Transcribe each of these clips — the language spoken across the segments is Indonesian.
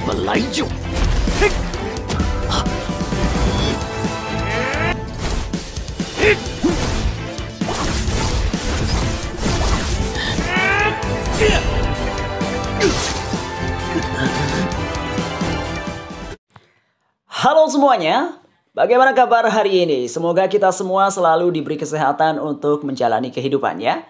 本来就。Halo semuanya, bagaimana kabar hari ini? Semoga kita semua selalu diberi kesehatan untuk menjalani kehidupan ya.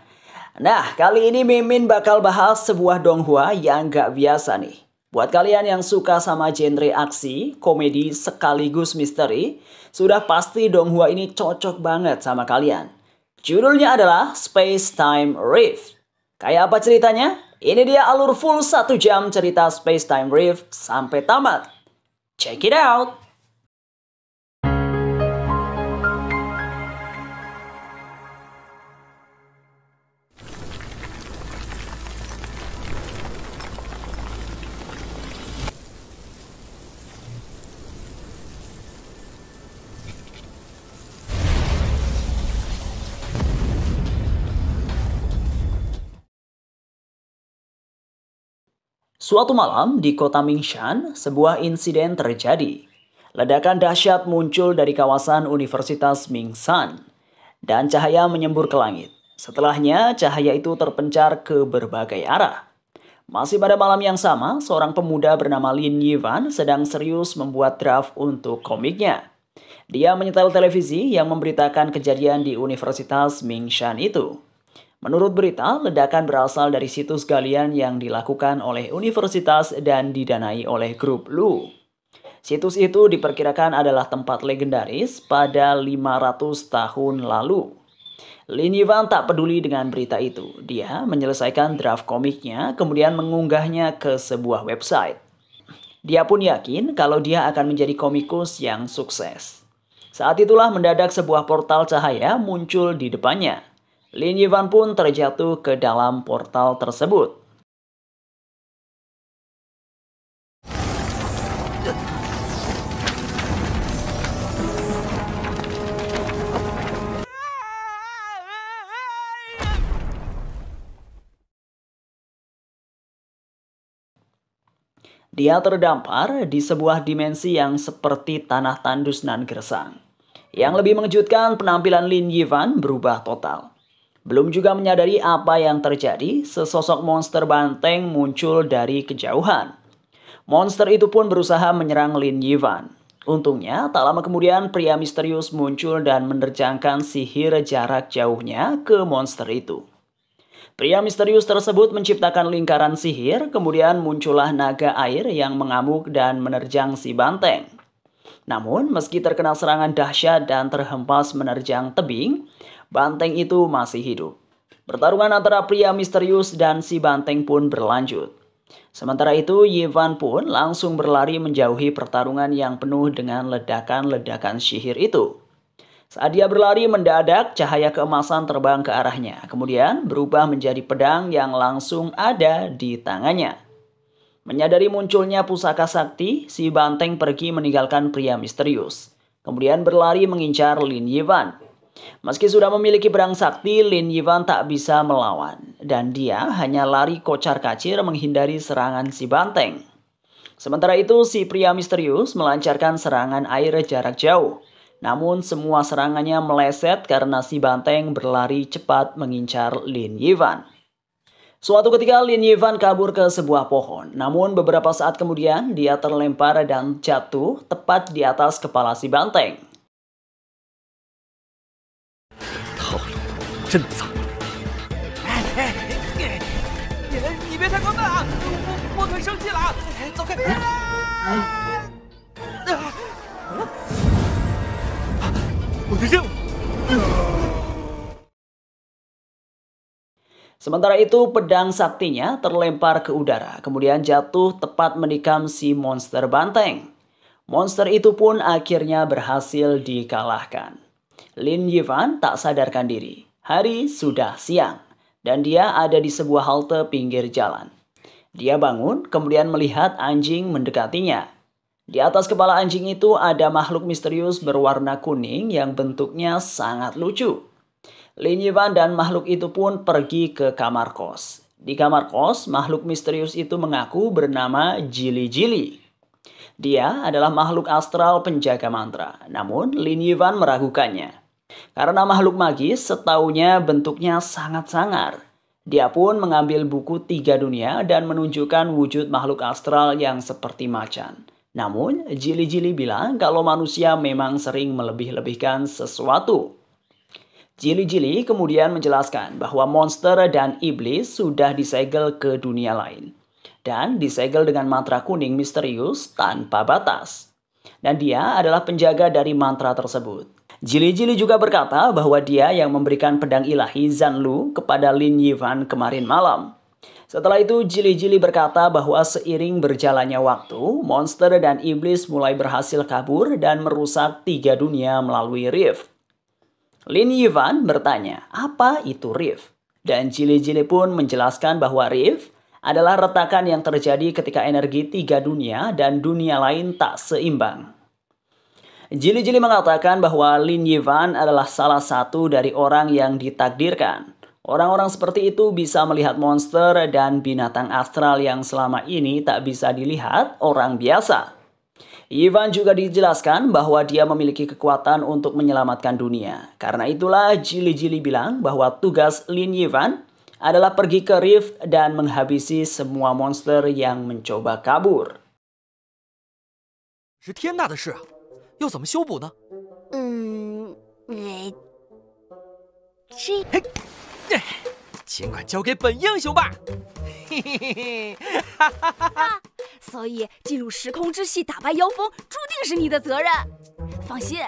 Nah, kali ini Mimin bakal bahas sebuah donghua yang gak biasa nih. Buat kalian yang suka sama genre aksi, komedi sekaligus misteri, sudah pasti donghua ini cocok banget sama kalian. Judulnya adalah Space Time Rift. Kayak apa ceritanya? Ini dia alur full 1 jam cerita Space Time Rift sampai tamat. Check it out! Suatu malam di kota Mingshan, sebuah insiden terjadi. Ledakan dahsyat muncul dari kawasan Universitas Mingshan, dan cahaya menyembur ke langit. Setelahnya, cahaya itu terpencar ke berbagai arah. Masih pada malam yang sama, seorang pemuda bernama Lin Yivan sedang serius membuat draft untuk komiknya. Dia menyetel televisi yang memberitakan kejadian di Universitas Mingshan itu. Menurut berita, ledakan berasal dari situs galian yang dilakukan oleh universitas dan didanai oleh grup Lu. Situs itu diperkirakan adalah tempat legendaris pada 500 tahun lalu. Lin Yivan tak peduli dengan berita itu. Dia menyelesaikan draft komiknya, kemudian mengunggahnya ke sebuah website. Dia pun yakin kalau dia akan menjadi komikus yang sukses. Saat itulah mendadak sebuah portal cahaya muncul di depannya. Lin Yivan pun terjatuh ke dalam portal tersebut. Dia terdampar di sebuah dimensi yang seperti tanah tandus nan gersang. Yang lebih mengejutkan, penampilan Lin Yivan berubah total. Belum juga menyadari apa yang terjadi, sesosok monster banteng muncul dari kejauhan. Monster itu pun berusaha menyerang Lin Yivan. Untungnya, tak lama kemudian pria misterius muncul dan menerjangkan sihir jarak jauhnya ke monster itu. Pria misterius tersebut menciptakan lingkaran sihir, kemudian muncullah naga air yang mengamuk dan menerjang si banteng. Namun, meski terkena serangan dahsyat dan terhempas menerjang tebing, banteng itu masih hidup. Pertarungan antara pria misterius dan si banteng pun berlanjut. Sementara itu, Yivan pun langsung berlari menjauhi pertarungan yang penuh dengan ledakan-ledakan sihir itu. Saat dia berlari, mendadak cahaya keemasan terbang ke arahnya, kemudian berubah menjadi pedang yang langsung ada di tangannya. Menyadari munculnya pusaka sakti, si banteng pergi meninggalkan pria misterius. Kemudian berlari mengincar Lin Yivan. Meski sudah memiliki pedang sakti, Lin Yivan tak bisa melawan. Dan dia hanya lari kocar-kacir menghindari serangan si banteng. Sementara itu, si pria misterius melancarkan serangan air jarak jauh. Namun semua serangannya meleset karena si banteng berlari cepat mengincar Lin Yivan. Suatu ketika Lin Yivan kabur ke sebuah pohon, namun beberapa saat kemudian dia terlempar dan jatuh tepat di atas kepala si banteng. 套路真脏！你别太过分啊！我可生气了！走开！我的任务。 Sementara itu, pedang saktinya terlempar ke udara, kemudian jatuh tepat menikam si monster banteng. Monster itu pun akhirnya berhasil dikalahkan. Lin Yivan tak sadarkan diri. Hari sudah siang, dan dia ada di sebuah halte pinggir jalan. Dia bangun, kemudian melihat anjing mendekatinya. Di atas kepala anjing itu ada makhluk misterius berwarna kuning yang bentuknya sangat lucu. Lin Yivan dan makhluk itu pun pergi ke kamar kos. Di kamar kos, makhluk misterius itu mengaku bernama Jili Jili. Dia adalah makhluk astral penjaga mantra, namun Lin Yivan meragukannya. Karena makhluk magis, setaunya bentuknya sangat sangar. Dia pun mengambil buku 3 dunia dan menunjukkan wujud makhluk astral yang seperti macan. Namun, Jili-Jili bilang kalau manusia memang sering melebih-lebihkan sesuatu. Jili-Jili kemudian menjelaskan bahwa monster dan iblis sudah disegel ke dunia lain. Dan disegel dengan mantra kuning misterius tanpa batas. Dan dia adalah penjaga dari mantra tersebut. Jili-Jili juga berkata bahwa dia yang memberikan pedang ilahi Zanlu kepada Lin Yivan kemarin malam. Setelah itu Jili-Jili berkata bahwa seiring berjalannya waktu, monster dan iblis mulai berhasil kabur dan merusak 3 dunia melalui rift. Lin Yivan bertanya, apa itu rift? Dan Jili-Jili pun menjelaskan bahwa rift adalah retakan yang terjadi ketika energi 3 dunia dan dunia lain tak seimbang. Jili-Jili mengatakan bahwa Lin Yivan adalah salah satu dari orang yang ditakdirkan. Orang-orang seperti itu bisa melihat monster dan binatang astral yang selama ini tak bisa dilihat orang biasa. Yivan juga dijelaskan bahwa dia memiliki kekuatan untuk menyelamatkan dunia. Karena itulah Jili-Jili bilang bahwa tugas Lin Yivan adalah pergi ke rift dan menghabisi semua monster yang mencoba kabur. 是天大的事啊，要怎么修补呢？尽管交给本英雄吧。嘿嘿嘿嘿，哈哈哈哈！所以进入时空之系打败妖风，注定是你的责任。放心。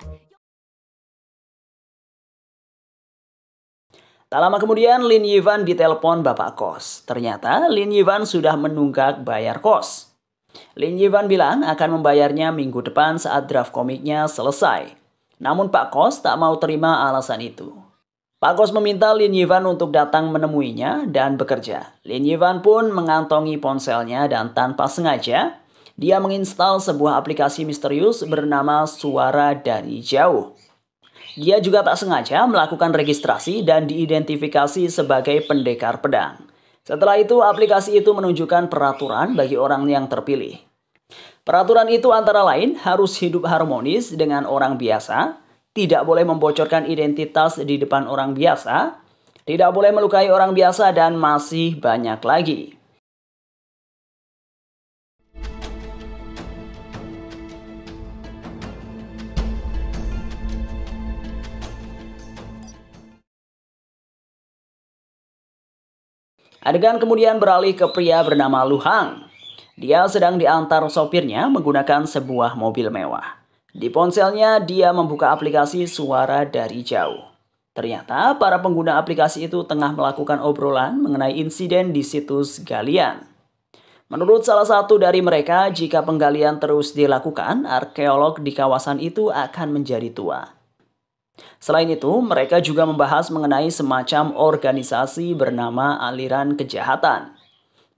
Tak lama kemudian Lin Yivan ditelepon bapak kos. Ternyata Lin Yivan sudah menunggak bayar kos. Lin Yivan bilang akan membayarnya minggu depan saat draft komiknya selesai. Namun Pak Kos tak mau terima alasan itu. Pak Kos meminta Lin Yivan untuk datang menemuinya dan bekerja. Lin Yivan pun mengantongi ponselnya dan tanpa sengaja, dia menginstal sebuah aplikasi misterius bernama Suara dari Jauh. Dia juga tak sengaja melakukan registrasi dan diidentifikasi sebagai pendekar pedang. Setelah itu, aplikasi itu menunjukkan peraturan bagi orang yang terpilih. Peraturan itu antara lain harus hidup harmonis dengan orang biasa, tidak boleh membocorkan identitas di depan orang biasa, tidak boleh melukai orang biasa, dan masih banyak lagi. Adegan kemudian beralih ke pria bernama Lu Hang. Dia sedang diantar sopirnya menggunakan sebuah mobil mewah. Di ponselnya dia membuka aplikasi Suara dari Jauh. Ternyata para pengguna aplikasi itu tengah melakukan obrolan mengenai insiden di situs galian. Menurut salah satu dari mereka, jika penggalian terus dilakukan, arkeolog di kawasan itu akan menjadi tua. Selain itu, mereka juga membahas mengenai semacam organisasi bernama Aliran Kejahatan.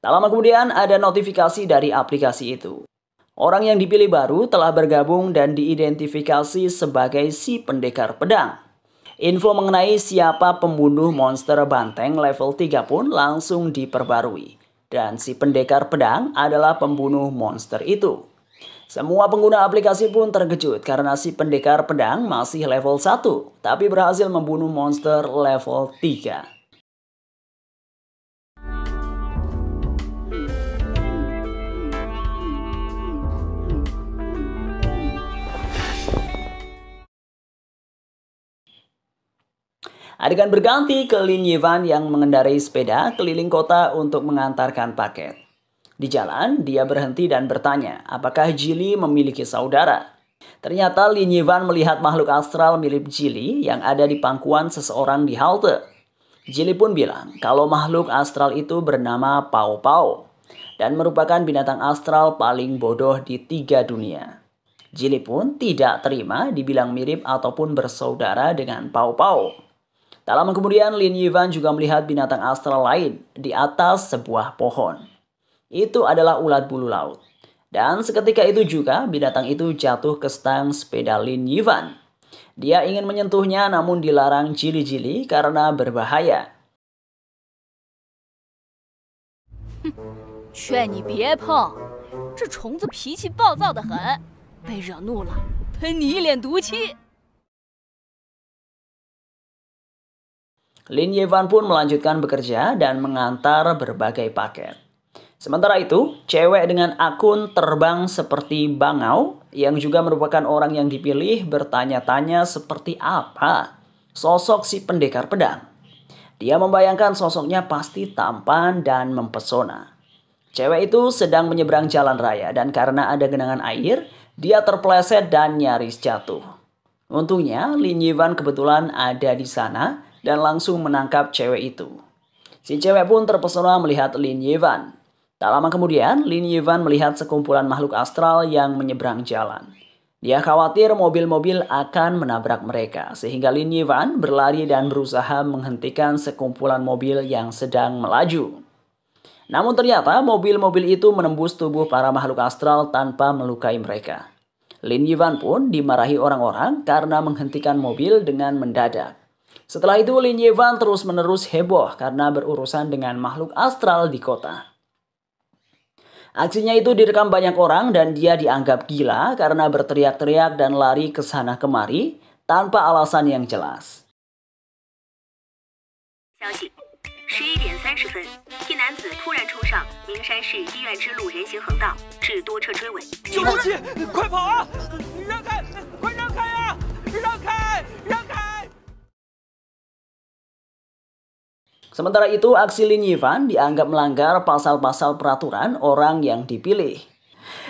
Tak lama kemudian ada notifikasi dari aplikasi itu. Orang yang dipilih baru telah bergabung dan diidentifikasi sebagai si pendekar pedang. Info mengenai siapa pembunuh monster banteng level 3 pun langsung diperbarui. Dan si pendekar pedang adalah pembunuh monster itu. Semua pengguna aplikasi pun terkejut karena si pendekar pedang masih level 1, tapi berhasil membunuh monster level 3. Adegan berganti ke Lin Yivan yang mengendarai sepeda keliling kota untuk mengantarkan paket. Di jalan, dia berhenti dan bertanya, apakah Jili memiliki saudara? Ternyata Lin Yivan melihat makhluk astral mirip Jili yang ada di pangkuan seseorang di halte. Jili pun bilang kalau makhluk astral itu bernama Pao Pao dan merupakan binatang astral paling bodoh di 3 dunia. Jili pun tidak terima dibilang mirip ataupun bersaudara dengan Pao Pao. Tak lama kemudian Lin Yivan juga melihat binatang astral lain di atas sebuah pohon. Itu adalah ulat bulu laut. Dan seketika itu juga binatang itu jatuh ke stang sepeda Lin Yivan. Dia ingin menyentuhnya namun dilarang Jili-Jili karena berbahaya. 劝你别碰，这虫子脾气暴躁得很，被惹怒了，喷你一脸毒气。 Lin Yivan pun melanjutkan bekerja dan mengantar berbagai paket. Sementara itu, cewek dengan akun terbang seperti bangau yang juga merupakan orang yang dipilih bertanya-tanya seperti apa sosok si pendekar pedang. Dia membayangkan sosoknya pasti tampan dan mempesona. Cewek itu sedang menyeberang jalan raya dan karena ada genangan air, dia terpeleset dan nyaris jatuh. Untungnya, Lin Yivan kebetulan ada di sana dan langsung menangkap cewek itu. Si cewek pun terpesona melihat Lin Yivan. Tak lama kemudian, Lin Yivan melihat sekumpulan makhluk astral yang menyeberang jalan. Dia khawatir mobil-mobil akan menabrak mereka, sehingga Lin Yivan berlari dan berusaha menghentikan sekumpulan mobil yang sedang melaju. Namun ternyata mobil-mobil itu menembus tubuh para makhluk astral tanpa melukai mereka. Lin Yivan pun dimarahi orang-orang karena menghentikan mobil dengan mendadak. Setelah itu Lin Yivan terus-menerus heboh karena berurusan dengan makhluk astral di kota. Aksinya itu direkam banyak orang dan dia dianggap gila karena berteriak-teriak dan lari ke sana kemari tanpa alasan yang jelas. 消息：11:30，一男子突然冲上名山市医院支路人行横道，致多车追尾。救护器，快跑啊！让开，快让开啊！让开，让开！ Sementara itu, aksi Lin Yivan dianggap melanggar pasal-pasal peraturan orang yang dipilih.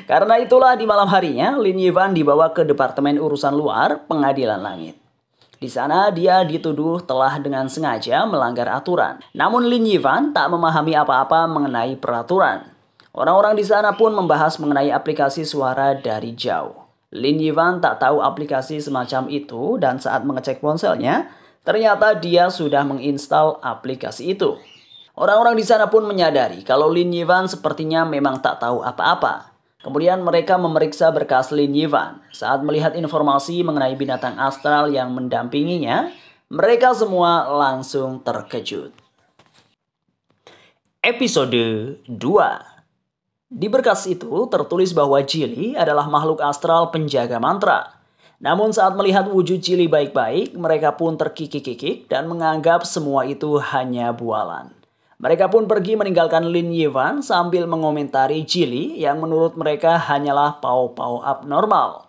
Karena itulah di malam harinya, Lin Yivan dibawa ke Departemen Urusan Luar Pengadilan Langit. Di sana dia dituduh telah dengan sengaja melanggar aturan. Namun Lin Yivan tak memahami apa-apa mengenai peraturan. Orang-orang di sana pun membahas mengenai aplikasi suara dari jauh. Lin Yivan tak tahu aplikasi semacam itu dan saat mengecek ponselnya, ternyata dia sudah menginstal aplikasi itu. Orang-orang di sana pun menyadari kalau Lin Yivan sepertinya memang tak tahu apa-apa. Kemudian mereka memeriksa berkas Lin Yivan. Saat melihat informasi mengenai binatang astral yang mendampinginya, mereka semua langsung terkejut. Episode 2. Di berkas itu tertulis bahwa Jili adalah makhluk astral penjaga mantra. Namun saat melihat wujud Jili baik-baik, mereka pun terkikik-kikik dan menganggap semua itu hanya bualan. Mereka pun pergi meninggalkan Lin Yivan sambil mengomentari Jili yang menurut mereka hanyalah pau-pau abnormal.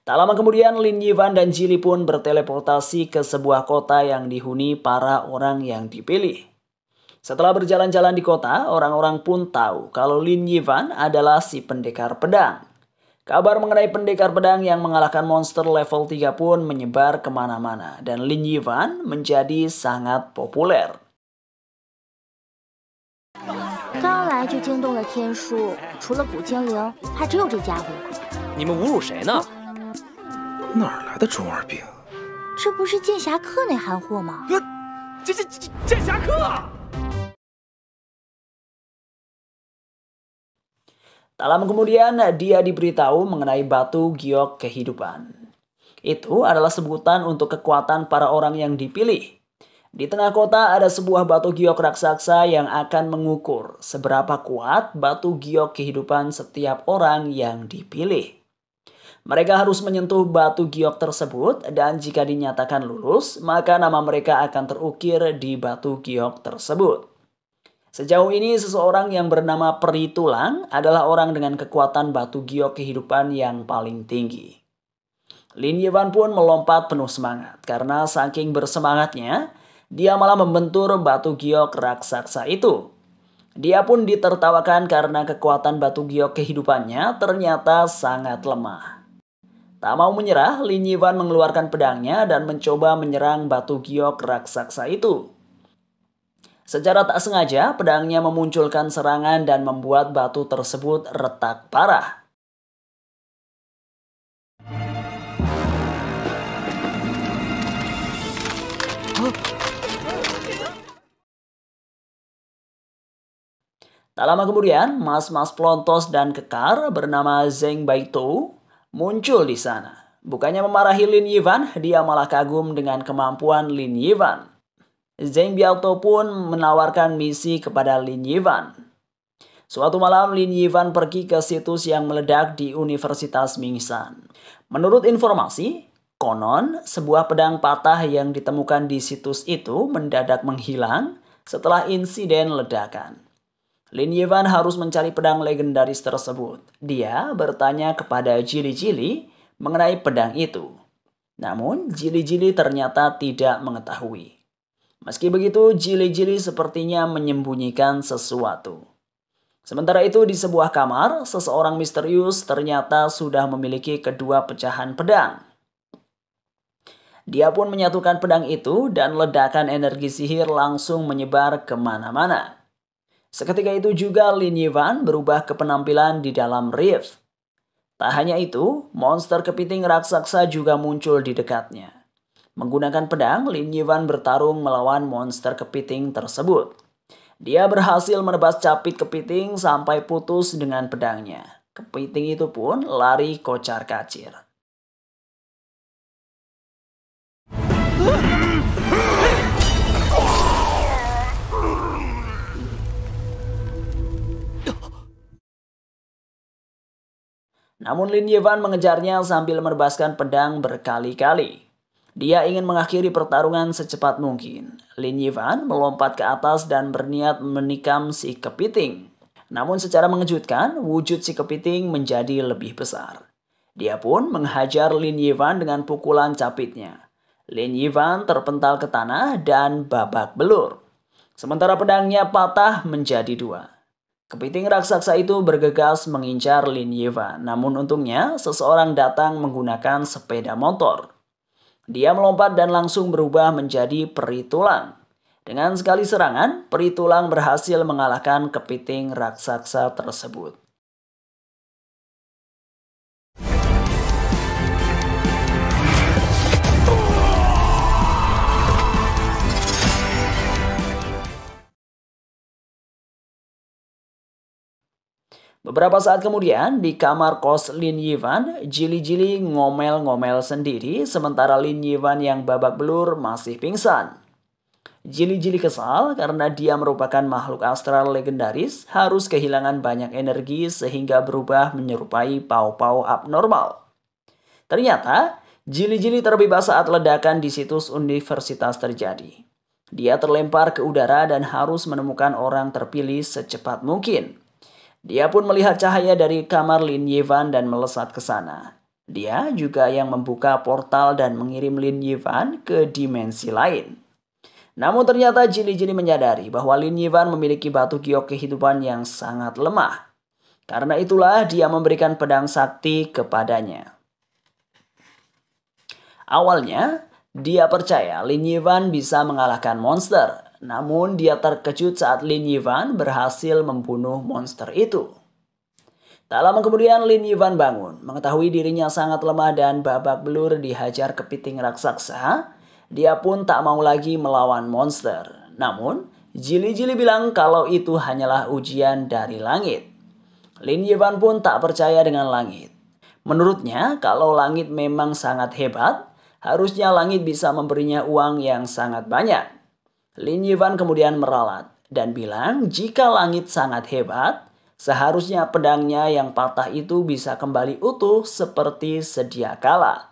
Tak lama kemudian Lin Yivan dan Jili pun berteleportasi ke sebuah kota yang dihuni para orang yang dipilih. Setelah berjalan-jalan di kota, orang-orang pun tahu kalau Lin Yivan adalah si pendekar pedang. Kabar mengenai pendekar pedang yang mengalahkan monster level 3 pun menyebar kemana-mana dan Lin Yivan menjadi sangat populer. 刚来就惊动了天书，除了古精灵，还只有这家伙。你们侮辱谁呢？哪儿来的中二病？这不是剑侠客那憨货吗？剑侠客！ Tak lama kemudian dia diberitahu mengenai batu giok kehidupan. Itu adalah sebutan untuk kekuatan para orang yang dipilih. Di tengah kota ada sebuah batu giok raksasa yang akan mengukur seberapa kuat batu giok kehidupan setiap orang yang dipilih. Mereka harus menyentuh batu giok tersebut dan jika dinyatakan lulus, maka nama mereka akan terukir di batu giok tersebut. Sejauh ini seseorang yang bernama Peri Tulang adalah orang dengan kekuatan batu giok kehidupan yang paling tinggi. Lin Yivan pun melompat penuh semangat karena saking bersemangatnya, dia malah membentur batu giok raksasa itu. Dia pun ditertawakan karena kekuatan batu giok kehidupannya ternyata sangat lemah. Tak mau menyerah, Lin Yivan mengeluarkan pedangnya dan mencoba menyerang batu giok raksasa itu. Secara tak sengaja, pedangnya memunculkan serangan dan membuat batu tersebut retak parah. Tak lama kemudian, mas-mas pelontos dan kekar bernama Zheng Baitou muncul di sana. Bukannya memarahi Lin Yivan, dia malah kagum dengan kemampuan Lin Yivan. Zheng Baitou pun menawarkan misi kepada Lin Yivan. Suatu malam Lin Yivan pergi ke situs yang meledak di Universitas Mingshan. Menurut informasi, konon sebuah pedang patah yang ditemukan di situs itu mendadak menghilang setelah insiden ledakan. Lin Yivan harus mencari pedang legendaris tersebut. Dia bertanya kepada Jili-Jili mengenai pedang itu. Namun Jili-Jili ternyata tidak mengetahui. Meski begitu, Jili-Jili sepertinya menyembunyikan sesuatu. Sementara itu di sebuah kamar, seseorang misterius ternyata sudah memiliki kedua pecahan pedang. Dia pun menyatukan pedang itu dan ledakan energi sihir langsung menyebar kemana-mana. Seketika itu juga Lin Yivan berubah ke penampilan di dalam Rift. Tak hanya itu, monster kepiting raksasa juga muncul di dekatnya. Menggunakan pedang, Lin Yivan bertarung melawan monster kepiting tersebut. Dia berhasil menebas capit kepiting sampai putus dengan pedangnya. Kepiting itu pun lari kocar-kacir. Namun Lin Yivan mengejarnya sambil menebaskan pedang berkali-kali. Dia ingin mengakhiri pertarungan secepat mungkin. Lin Yivan melompat ke atas dan berniat menikam si kepiting. Namun secara mengejutkan, wujud si kepiting menjadi lebih besar. Dia pun menghajar Lin Yivan dengan pukulan capitnya. Lin Yivan terpental ke tanah dan babak belur. Sementara pedangnya patah menjadi dua. Kepiting raksasa itu bergegas mengincar Lin Yivan. Namun untungnya seseorang datang menggunakan sepeda motor. Dia melompat dan langsung berubah menjadi peri tulang. Dengan sekali serangan, peri tulang berhasil mengalahkan kepiting raksasa tersebut. Beberapa saat kemudian, di kamar kos Lin Yivan, Jili-Jili ngomel-ngomel sendiri sementara Lin Yivan yang babak belur masih pingsan. Jili-Jili kesal karena dia merupakan makhluk astral legendaris harus kehilangan banyak energi sehingga berubah menyerupai pau-pau abnormal. Ternyata, Jili-Jili terbebas saat ledakan di situs universitas terjadi. Dia terlempar ke udara dan harus menemukan orang terpilih secepat mungkin. Dia pun melihat cahaya dari kamar Lin Yivan dan melesat ke sana. Dia juga yang membuka portal dan mengirim Lin Yivan ke dimensi lain. Namun ternyata Jili-Jili menyadari bahwa Lin Yivan memiliki batu giok kehidupan yang sangat lemah. Karena itulah dia memberikan pedang sakti kepadanya. Awalnya, dia percaya Lin Yivan bisa mengalahkan monster. Namun dia terkejut saat Lin Yivan berhasil membunuh monster itu. Tak lama kemudian Lin Yivan bangun, mengetahui dirinya sangat lemah dan babak belur dihajar kepiting raksasa. Dia pun tak mau lagi melawan monster. Namun, Jili-Jili bilang kalau itu hanyalah ujian dari langit. Lin Yivan pun tak percaya dengan langit. Menurutnya, kalau langit memang sangat hebat, harusnya langit bisa memberinya uang yang sangat banyak. Lin Yivan kemudian meralat dan bilang jika langit sangat hebat, seharusnya pedangnya yang patah itu bisa kembali utuh seperti sedia kala.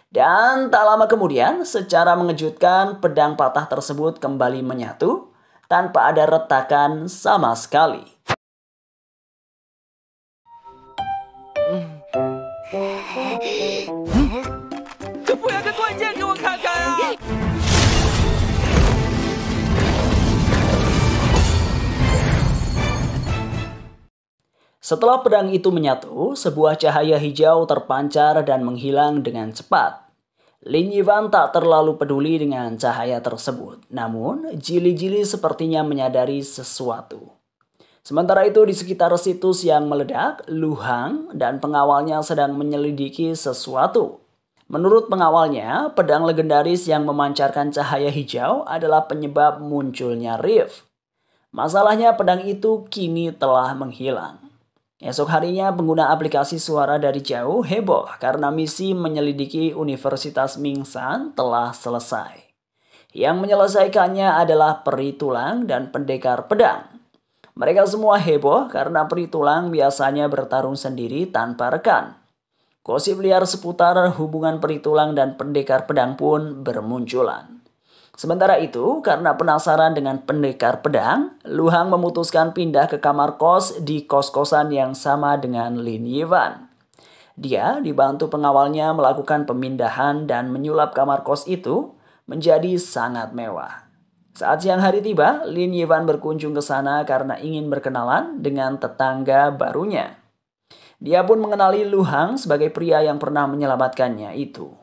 Dan tak lama kemudian, secara mengejutkan pedang patah tersebut kembali menyatu tanpa ada retakan sama sekali. Setelah pedang itu menyatu, sebuah cahaya hijau terpancar dan menghilang dengan cepat. Lin Yivan tak terlalu peduli dengan cahaya tersebut, namun Jili-Jili sepertinya menyadari sesuatu. Sementara itu di sekitar situs yang meledak, Lu Hang dan pengawalnya sedang menyelidiki sesuatu. Menurut pengawalnya, pedang legendaris yang memancarkan cahaya hijau adalah penyebab munculnya Rift. Masalahnya pedang itu kini telah menghilang. Esok harinya pengguna aplikasi suara dari jauh heboh karena misi menyelidiki Universitas Mingshan telah selesai. Yang menyelesaikannya adalah peri tulang dan pendekar pedang. Mereka semua heboh karena peri tulang biasanya bertarung sendiri tanpa rekan. Gosip liar seputar hubungan peri tulang dan pendekar pedang pun bermunculan. Sementara itu, karena penasaran dengan pendekar pedang, Lu Hang memutuskan pindah ke kamar kos di kos-kosan yang sama dengan Lin Yivan. Dia dibantu pengawalnya melakukan pemindahan dan menyulap kamar kos itu menjadi sangat mewah. Saat siang hari tiba, Lin Yivan berkunjung ke sana karena ingin berkenalan dengan tetangga barunya. Dia pun mengenali Lu Hang sebagai pria yang pernah menyelamatkannya itu.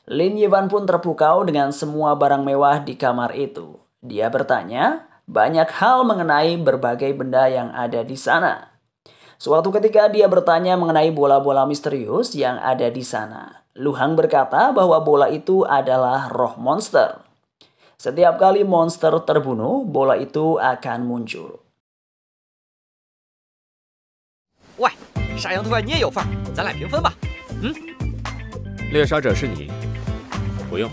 Lin Yivan pun terpukau dengan semua barang mewah di kamar itu. Dia bertanya banyak hal mengenai berbagai benda yang ada di sana. Suatu ketika dia bertanya mengenai bola-bola misterius yang ada di sana. Lu Hang berkata bahwa bola itu adalah roh monster. Setiap kali monster terbunuh, bola itu akan muncul. 喂，杀羊团你也有份儿，咱俩平分吧。猎杀者是你，不用。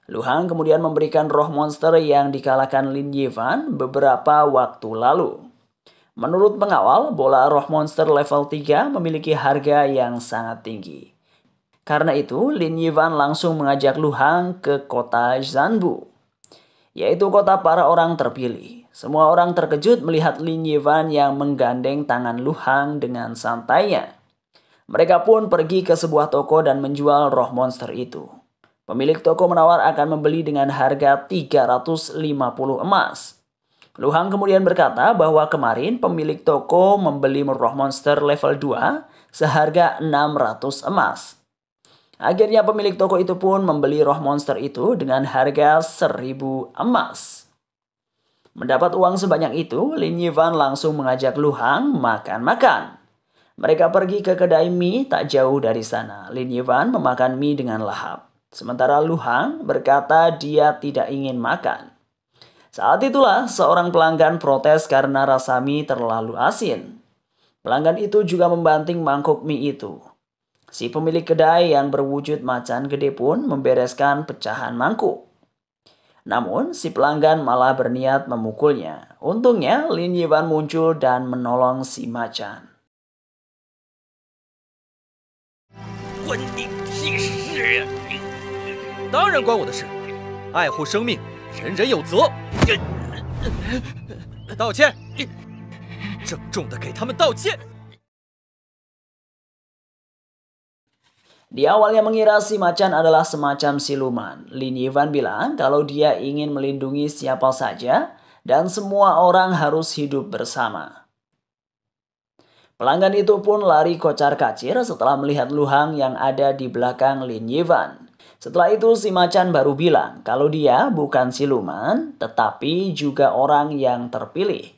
Lu Hang kemudian memberikan roh monster yang dikalahkan Lin Yivan beberapa waktu lalu. Menurut pengawal, bola roh monster level 3 memiliki harga yang sangat tinggi. Karena itu, Lin Yivan langsung mengajak Lu Hang ke kota Zanbu, yaitu kota para orang terpilih. Semua orang terkejut melihat Lin Yivan yang menggandeng tangan Lu Hang dengan santainya. Mereka pun pergi ke sebuah toko dan menjual roh monster itu. Pemilik toko menawar akan membeli dengan harga 350 emas. Lu Hang kemudian berkata bahwa kemarin pemilik toko membeli roh monster level 2 seharga 600 emas. Akhirnya pemilik toko itu pun membeli roh monster itu dengan harga 1000 emas. Mendapat uang sebanyak itu, Lin Yivan langsung mengajak Lu Hang makan-makan. Mereka pergi ke kedai mie tak jauh dari sana. Lin Yivan memakan mie dengan lahap. Sementara Lu Hang berkata dia tidak ingin makan. Saat itulah seorang pelanggan protes karena rasa mie terlalu asin. Pelanggan itu juga membanting mangkuk mie itu. Si pemilik kedai yang berwujud macan gede pun membereskan pecahan mangkuk. Namun, si pelanggan malah berniat memukulnya. Untungnya, Lin Yivan muncul dan menolong si macan. 关你屁事呀！当然关我的事，爱护生命，人人有责。道歉，郑重的给他们道歉。 Dia awalnya mengira si macan adalah semacam siluman. Lin Yivan bilang kalau dia ingin melindungi siapa saja dan semua orang harus hidup bersama. Pelanggan itu pun lari kocar-kacir setelah melihat Lu Hang yang ada di belakang Lin Yivan. Setelah itu si macan baru bilang kalau dia bukan siluman tetapi juga orang yang terpilih.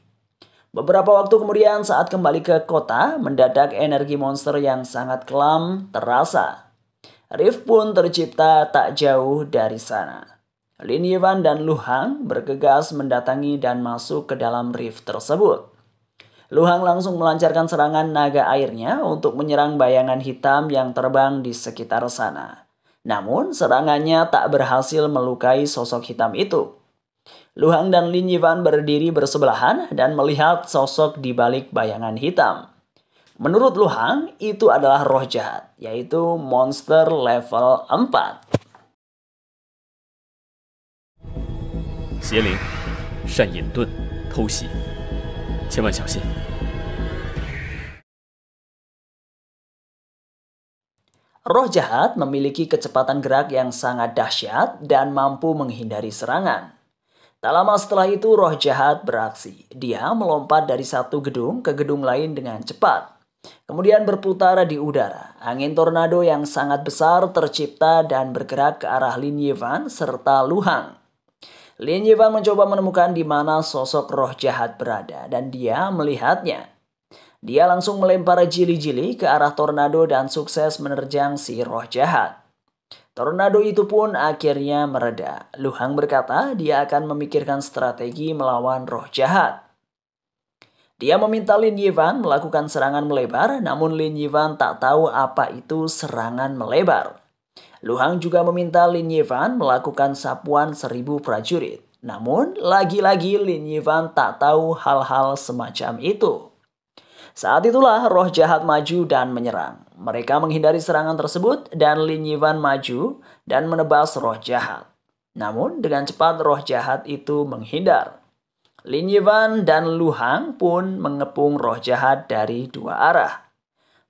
Beberapa waktu kemudian saat kembali ke kota, mendadak energi monster yang sangat kelam terasa. Rift pun tercipta tak jauh dari sana. Lin Yivan dan Lu Hang bergegas mendatangi dan masuk ke dalam rift tersebut. Lu Hang langsung melancarkan serangan naga airnya untuk menyerang bayangan hitam yang terbang di sekitar sana. Namun serangannya tak berhasil melukai sosok hitam itu. Lu Hang dan Lin Yivan berdiri bersebelahan dan melihat sosok di balik bayangan hitam. Menurut Lu Hang, itu adalah roh jahat, yaitu monster level 4. 邪灵，善隐遁，偷袭，千万小心。 Roh jahat memiliki kecepatan gerak yang sangat dahsyat dan mampu menghindari serangan. Tak lama setelah itu roh jahat beraksi. Dia melompat dari satu gedung ke gedung lain dengan cepat. Kemudian berputar di udara. Angin tornado yang sangat besar tercipta dan bergerak ke arah Lin Yivan serta Lu Hang. Lin Yivan mencoba menemukan di mana sosok roh jahat berada dan dia melihatnya. Dia langsung melempar jili-jili ke arah tornado dan sukses menerjang si roh jahat. Tornado itu pun akhirnya mereda. Lu Hang berkata dia akan memikirkan strategi melawan roh jahat. Dia meminta Lin Yivan melakukan serangan melebar, namun Lin Yivan tak tahu apa itu serangan melebar. Lu Hang juga meminta Lin Yivan melakukan sapuan 1000 prajurit. Namun, lagi-lagi Lin Yivan tak tahu hal-hal semacam itu. Saat itulah roh jahat maju dan menyerang. Mereka menghindari serangan tersebut dan Lin Yivan maju dan menebas roh jahat. Namun, dengan cepat roh jahat itu menghindar. Lin Yivan dan Lu Hang pun mengepung roh jahat dari dua arah.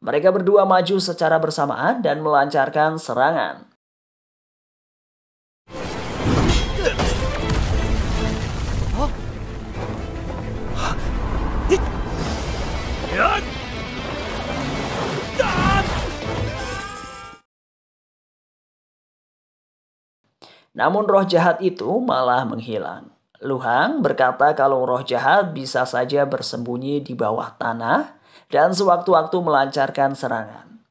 Mereka berdua maju secara bersamaan dan melancarkan serangan. Namun roh jahat itu malah menghilang. Lu Hang berkata kalau roh jahat bisa saja bersembunyi di bawah tanah dan sewaktu-waktu melancarkan serangan.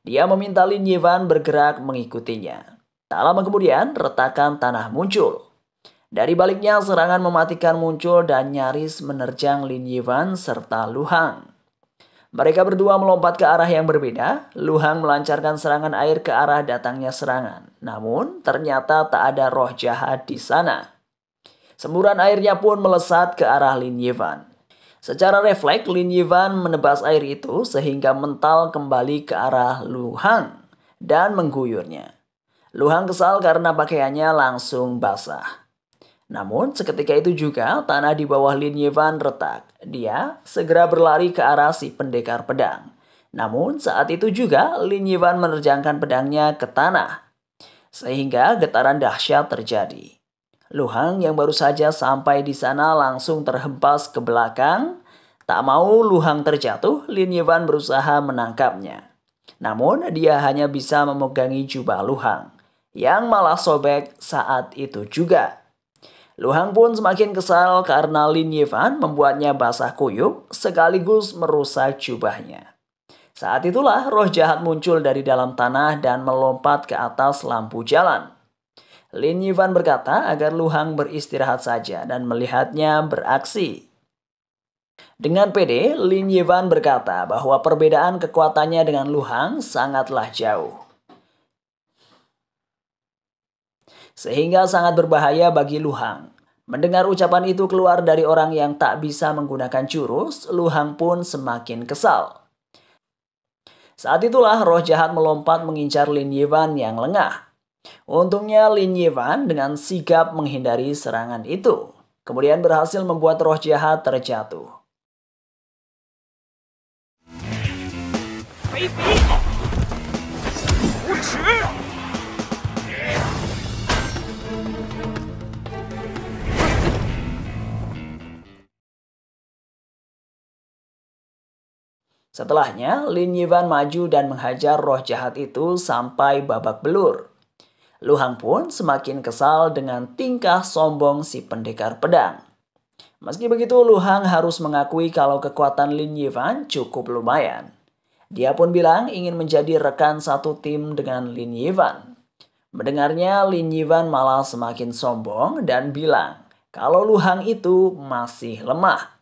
Dia meminta Lin Yivan bergerak mengikutinya. Tak lama kemudian retakan tanah muncul. Dari baliknya serangan mematikan muncul dan nyaris menerjang Lin Yivan serta Lu Hang. Mereka berdua melompat ke arah yang berbeda. Lu Hang melancarkan serangan air ke arah datangnya serangan. Namun ternyata tak ada roh jahat di sana. Semburan airnya pun melesat ke arah Lin Yivan. Secara refleks Lin Yivan menebas air itu sehingga mental kembali ke arah Lu Hang dan mengguyurnya. Lu Hang kesal karena pakaiannya langsung basah. Namun seketika itu juga tanah di bawah Lin Yivan retak. Dia segera berlari ke arah si pendekar pedang. Namun saat itu juga Lin Yivan menerjangkan pedangnya ke tanah. Sehingga getaran dahsyat terjadi. Lu Hang yang baru saja sampai di sana langsung terhempas ke belakang. Tak mau Lu Hang terjatuh, Lin Yivan berusaha menangkapnya. Namun dia hanya bisa memegangi jubah Lu Hang yang malah sobek saat itu juga. Lu Hang pun semakin kesal karena Lin Yivan membuatnya basah kuyup sekaligus merusak jubahnya. Saat itulah roh jahat muncul dari dalam tanah dan melompat ke atas lampu jalan. Lin Yivan berkata agar Lu Hang beristirahat saja dan melihatnya beraksi. Dengan pede, Lin Yivan berkata bahwa perbedaan kekuatannya dengan Lu Hang sangatlah jauh. Sehingga sangat berbahaya bagi Lu Hang. Mendengar ucapan itu keluar dari orang yang tak bisa menggunakan jurus, Lu Hang pun semakin kesal. Saat itulah roh jahat melompat mengincar Lin Yivan yang lengah. Untungnya Lin Yivan dengan sigap menghindari serangan itu. Kemudian berhasil membuat roh jahat terjatuh. Setelahnya, Lin Yivan maju dan menghajar roh jahat itu sampai babak belur. Lu Hang pun semakin kesal dengan tingkah sombong si pendekar pedang. Meski begitu, Lu Hang harus mengakui kalau kekuatan Lin Yivan cukup lumayan. Dia pun bilang ingin menjadi rekan satu tim dengan Lin Yivan. Mendengarnya, Lin Yivan malah semakin sombong dan bilang kalau Lu Hang itu masih lemah.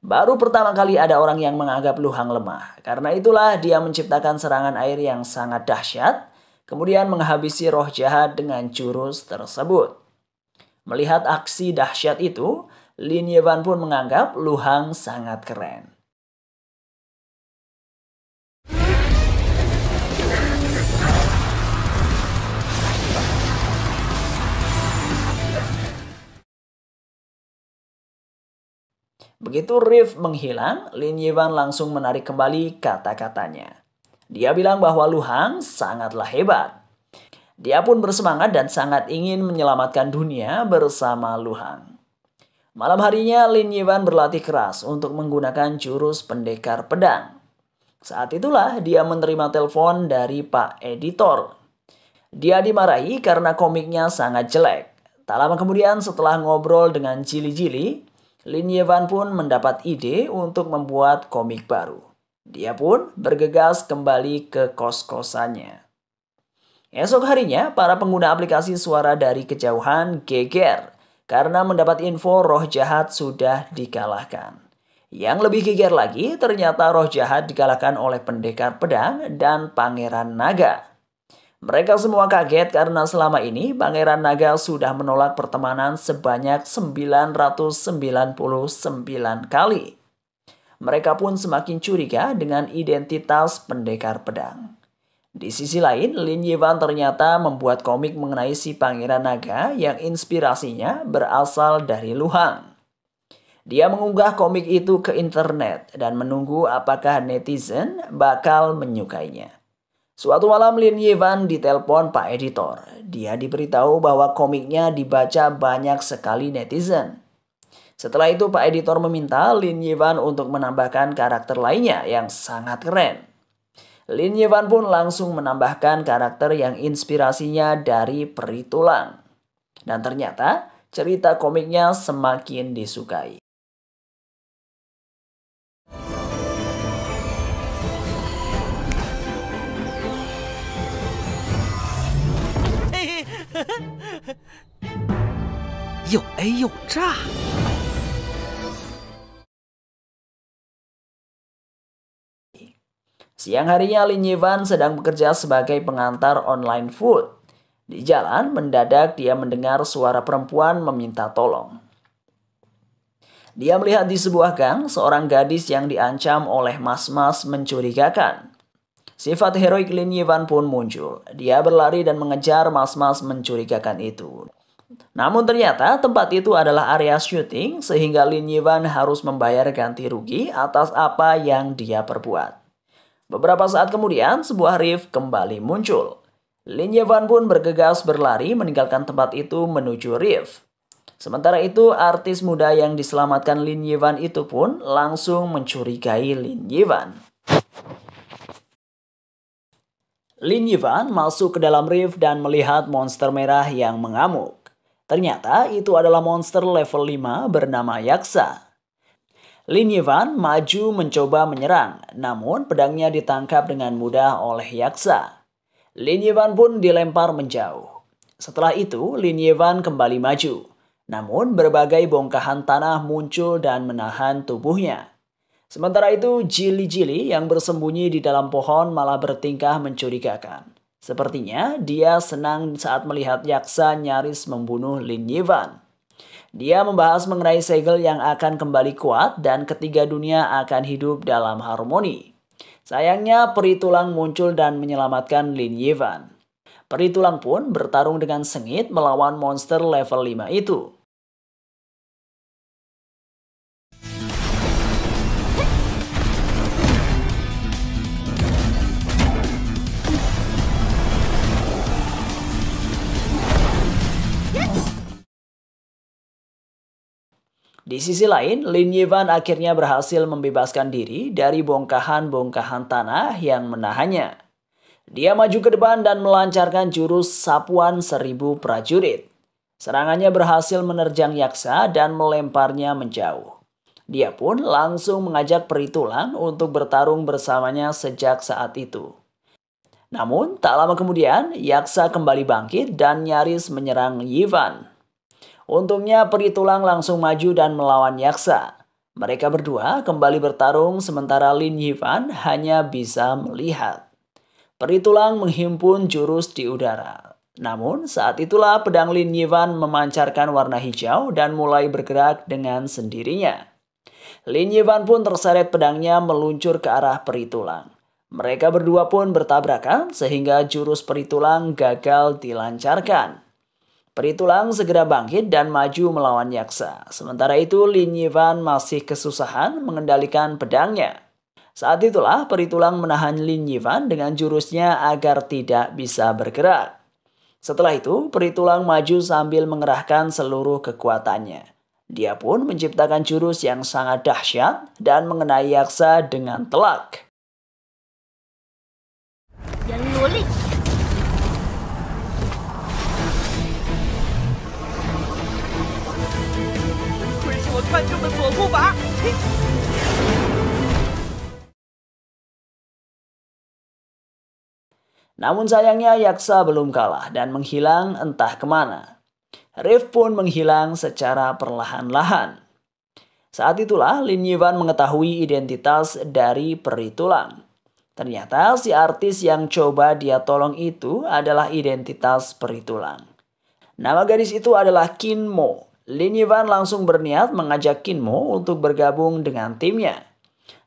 Baru pertama kali ada orang yang menganggap Lu Hang lemah. Karena itulah dia menciptakan serangan air yang sangat dahsyat, kemudian menghabisi roh jahat dengan jurus tersebut. Melihat aksi dahsyat itu, Lin Yivan pun menganggap Lu Hang sangat keren. Begitu Rift menghilang, Lin Yivan langsung menarik kembali kata-katanya. Dia bilang bahwa Lu Hang sangatlah hebat. Dia pun bersemangat dan sangat ingin menyelamatkan dunia bersama Lu Hang. Malam harinya Lin Yivan berlatih keras untuk menggunakan jurus pendekar pedang. Saat itulah dia menerima telepon dari Pak Editor. Dia dimarahi karena komiknya sangat jelek. Tak lama kemudian setelah ngobrol dengan Jili-Jili, Lin Yivan pun mendapat ide untuk membuat komik baru. Dia pun bergegas kembali ke kos-kosannya. Esok harinya, para pengguna aplikasi suara dari kejauhan geger karena mendapat info roh jahat sudah dikalahkan. Yang lebih geger lagi, ternyata roh jahat dikalahkan oleh pendekar pedang dan pangeran naga. Mereka semua kaget karena selama ini Pangeran Naga sudah menolak pertemanan sebanyak 999 kali. Mereka pun semakin curiga dengan identitas pendekar pedang. Di sisi lain, Lin Yivan ternyata membuat komik mengenai si Pangeran Naga yang inspirasinya berasal dari Luhang. Dia mengunggah komik itu ke internet dan menunggu apakah netizen bakal menyukainya. Suatu malam Lin Yivan ditelepon Pak Editor. Dia diberitahu bahwa komiknya dibaca banyak sekali netizen. Setelah itu Pak Editor meminta Lin Yivan untuk menambahkan karakter lainnya yang sangat keren. Lin Yivan pun langsung menambahkan karakter yang inspirasinya dari peri tulang. Dan ternyata cerita komiknya semakin disukai.又 A 又炸。Siang harinya Lin Yivan sedang bekerja sebagai pengantar online food. Di jalan, mendadak dia mendengar suara perempuan meminta tolong. Dia melihat di sebuah gang seorang gadis yang diancam oleh mas-mas mencurigakan. Sifat heroik Lin Yivan pun muncul. Dia berlari dan mengejar mas-mas mencurigakan itu. Namun ternyata tempat itu adalah area syuting sehingga Lin Yivan harus membayar ganti rugi atas apa yang dia perbuat. Beberapa saat kemudian sebuah lift kembali muncul. Lin Yivan pun bergegas berlari meninggalkan tempat itu menuju lift. Sementara itu artis muda yang diselamatkan Lin Yivan itu pun langsung mencurigai Lin Yivan. Lin Yivan masuk ke dalam lift dan melihat monster merah yang mengamuk. Ternyata itu adalah monster level 5 bernama Yaksa. Lin Yivan maju mencoba menyerang, namun pedangnya ditangkap dengan mudah oleh Yaksa. Lin Yivan pun dilempar menjauh. Setelah itu, Lin Yivan kembali maju. Namun berbagai bongkahan tanah muncul dan menahan tubuhnya. Sementara itu, Jili-Jili yang bersembunyi di dalam pohon malah bertingkah mencurigakan. Sepertinya dia senang saat melihat Yaksa nyaris membunuh Lin Yivan. Dia membahas mengenai segel yang akan kembali kuat dan ketiga dunia akan hidup dalam harmoni. Sayangnya peri tulang muncul dan menyelamatkan Lin Yivan. Peri tulang pun bertarung dengan sengit melawan monster level 5 itu. Di sisi lain, Lin Yivan akhirnya berhasil membebaskan diri dari bongkahan-bongkahan tanah yang menahannya. Dia maju ke depan dan melancarkan jurus sapuan 1000 prajurit. Serangannya berhasil menerjang Yaksa dan melemparnya menjauh. Dia pun langsung mengajak peri tulang untuk bertarung bersamanya sejak saat itu. Namun, tak lama kemudian, Yaksa kembali bangkit dan nyaris menyerang Yivan. Untungnya peri tulang langsung maju dan melawan Yaksa. Mereka berdua kembali bertarung sementara Lin Yivan hanya bisa melihat. Peri tulang menghimpun jurus di udara. Namun saat itulah pedang Lin Yivan memancarkan warna hijau dan mulai bergerak dengan sendirinya. Lin Yivan pun terseret pedangnya meluncur ke arah peri tulang. Mereka berdua pun bertabrakan sehingga jurus peri tulang gagal dilancarkan. Peri tulang segera bangkit dan maju melawan Yaksa. Sementara itu Lin Yivan masih kesusahan mengendalikan pedangnya. Saat itulah peri tulang menahan Lin Yivan dengan jurusnya agar tidak bisa bergerak. Setelah itu peri tulang maju sambil mengerahkan seluruh kekuatannya. Dia pun menciptakan jurus yang sangat dahsyat dan mengenai Yaksa dengan telak. 我看中的左护法。Namun sayangnya Yaksa belum kalah dan menghilang entah kemana. Rift pun menghilang secara perlahan-lahan. Saat itulah Lin Yivan mengetahui identitas dari peri tulang. Ternyata si artis yang coba dia tolong itu adalah identitas peritulang. Nama gadis itu adalah Kim Mo. Lin Yivan langsung berniat mengajak Kim Mo untuk bergabung dengan timnya.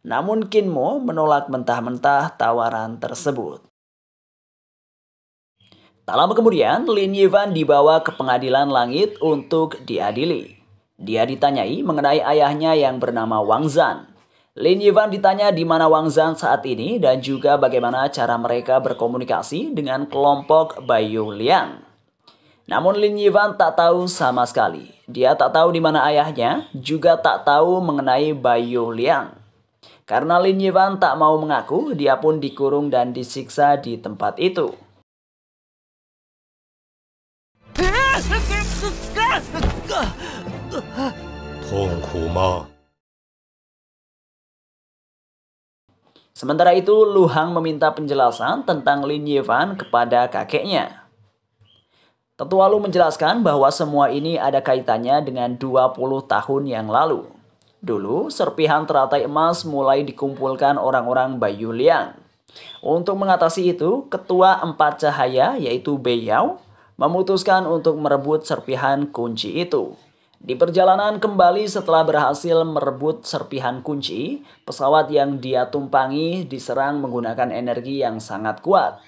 Namun Kim Mo menolak mentah-mentah tawaran tersebut. Tak lama kemudian, Lin Yivan dibawa ke pengadilan langit untuk diadili. Dia ditanyai mengenai ayahnya yang bernama Wang Zhan. Lin Yivan ditanya di mana Wang Zhan saat ini dan juga bagaimana cara mereka berkomunikasi dengan kelompok Baiyu Liang. Namun Lin Yivan tak tahu sama sekali. Dia tak tahu di mana ayahnya, juga tak tahu mengenai Baiyu Liang. Karena Lin Yivan tak mau mengaku, dia pun dikurung dan disiksa di tempat itu. Sementara itu, Lu Hang meminta penjelasan tentang Lin Yivan kepada kakeknya. Tetua Lu menjelaskan bahwa semua ini ada kaitannya dengan 20 tahun yang lalu. Dulu, serpihan teratai emas mulai dikumpulkan orang-orang Baiyu Liang. Untuk mengatasi itu, Ketua Empat Cahaya yaitu Bei Yao memutuskan untuk merebut serpihan kunci itu. Di perjalanan kembali setelah berhasil merebut serpihan kunci, pesawat yang dia tumpangi diserang menggunakan energi yang sangat kuat.